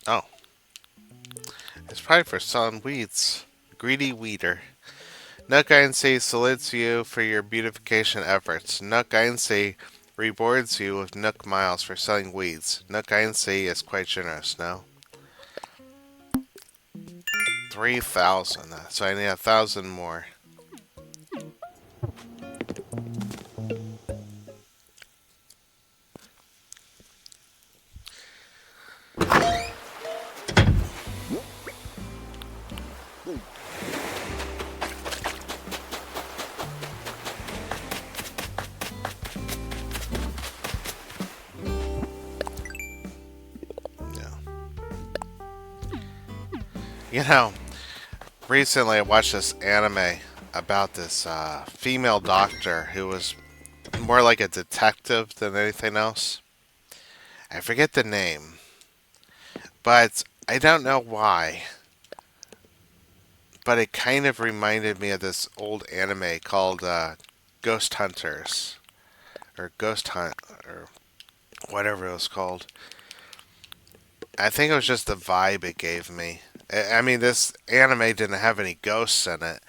Oh, it's probably for selling weeds. Greedy weeder. Nook INC salutes you for your beautification efforts. Nook INC rewards you with Nook miles for selling weeds. Nook INC is quite generous, no? 3,000. So I need 1,000 more. Yeah. You know, recently I watched this anime about this female doctor who was more like a detective than anything else. I forget the name, but I don't know why. But it kind of reminded me of this old anime called Ghost Hunters or Ghost Hunt or whatever it was called. I think it was just the vibe it gave me. I mean, this anime didn't have any ghosts in it,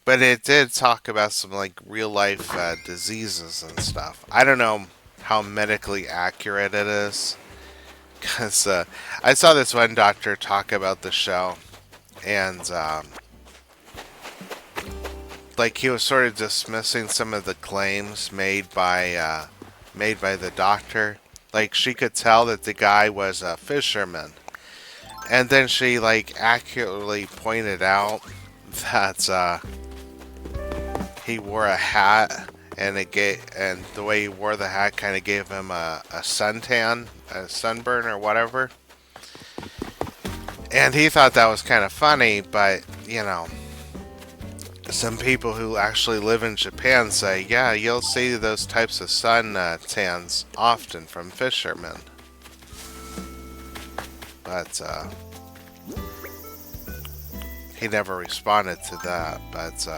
but it did talk about some like real life diseases and stuff. I don't know how medically accurate it is because I saw this one doctor talk about the show, and like he was sort of dismissing some of the claims made by the doctor. Like she could tell that the guy was a fisherman, and then she like accurately pointed out that he wore a hat, and the way he wore the hat kind of gave him a suntan, a sunburn or whatever. And he thought that was kind of funny, but you know, some people who actually live in Japan say, yeah, you'll see those types of sun tans often from fishermen. But he never responded to that. But